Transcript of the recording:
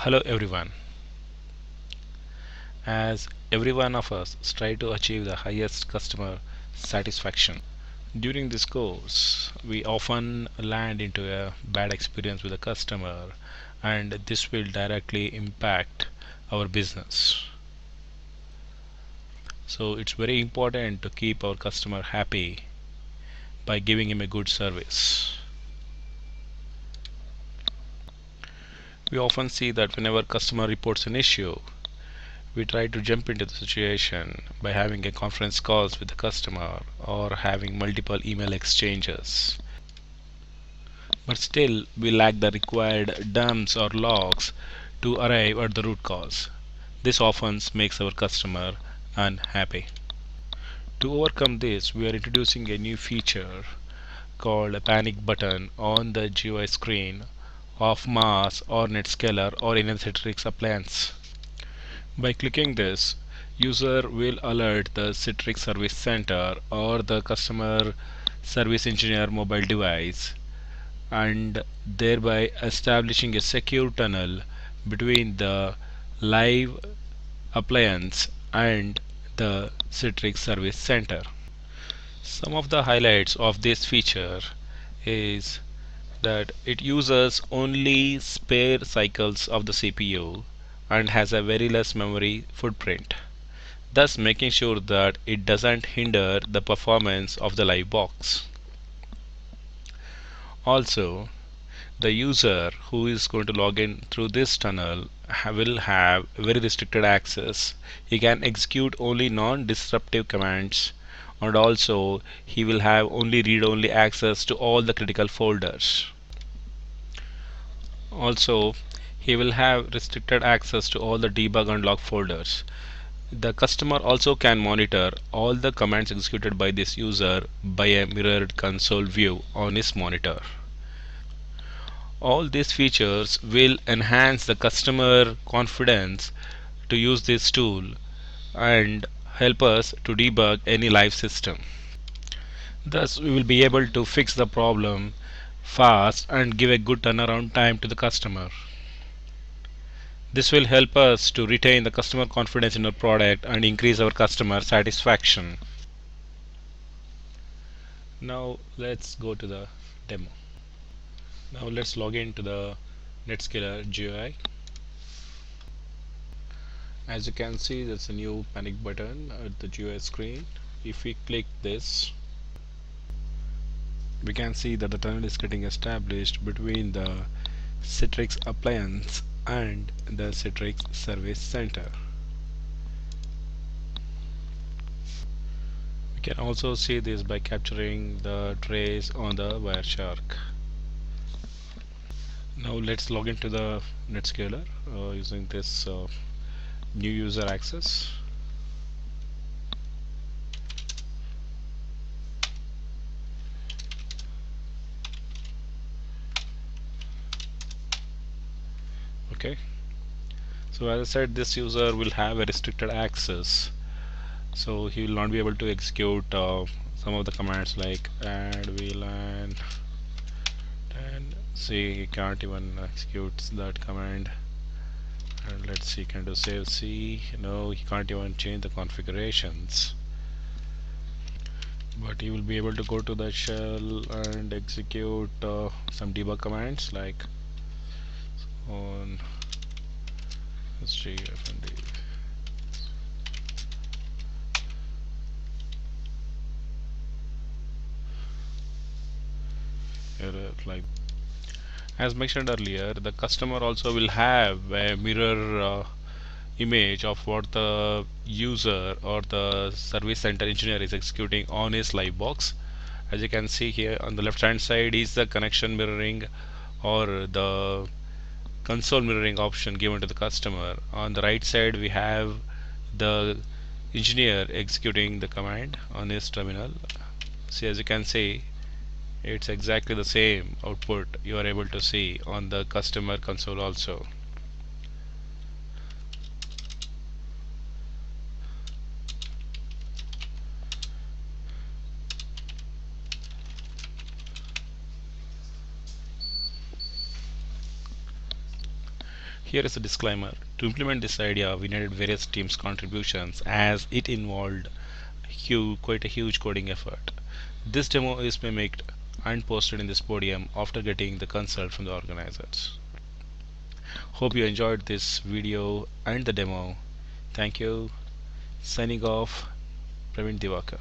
Hello everyone. As every one of us try to achieve the highest customer satisfaction, during this course we often land into a bad experience with a customer, and this will directly impact our business. So it's very important to keep our customer happy by giving him a good service. We often see that whenever customer reports an issue, we try to jump into the situation by having a conference calls with the customer or having multiple email exchanges. But still, we lack the required dumps or logs to arrive at the root cause. This often makes our customer unhappy. To overcome this, we are introducing a new feature called a panic button on the GUI screen of Mars or NetScaler or any Citrix appliance. By clicking this, user will alert the Citrix Service Center or the customer service engineer mobile device, and thereby establishing a secure tunnel between the live appliance and the Citrix Service Center. Some of the highlights of this feature is that it uses only spare cycles of the CPU and has a very less memory footprint, thus making sure that it doesn't hinder the performance of the live box. Also, the user who is going to log in through this tunnel will have very restricted access. He can execute only non-disruptive commands, and also he will have only read-only access to all the critical folders. Also, he will have restricted access to all the debug and log folders. The customer also can monitor all the commands executed by this user by a mirrored console view on his monitor. All these features will enhance the customer confidence to use this tool and help us to debug any live system. Thus, we will be able to fix the problem fast and give a good turnaround time to the customer. This will help us to retain the customer confidence in our product and increase our customer satisfaction. Now let's go to the demo. Now let's log into the NetScaler GUI. As you can see, there's a new panic button at the GUI screen. If we click this, we can see that the tunnel is getting established between the Citrix appliance and the Citrix Service Center. We can also see this by capturing the trace on the Wireshark. Now let's log into the NetScaler using this new user access. Okay, so as I said, this user will have a restricted access, so he will not be able to execute some of the commands like add VLAN, and see, he can't even execute that command. And let's see, can do save C. No, he can't even change the configurations, but he will be able to go to the shell and execute some debug commands like on SGFND. Error like. As mentioned earlier, the customer also will have a mirror image of what the user or the service center engineer is executing on his live box. As you can see here, on the left hand side is the connection mirroring or the console mirroring option given to the customer. On the right side, we have the engineer executing the command on his terminal. See, as you can see, it's exactly the same output you are able to see on the customer console also. Here is a disclaimer. To implement this idea, we needed various teams' contributions as it involved quite a huge coding effort. This demo is mimicked and posted in this podium after getting the consult from the organizers. Hope you enjoyed this video and the demo. Thank you. Signing off, Praveen Divakar.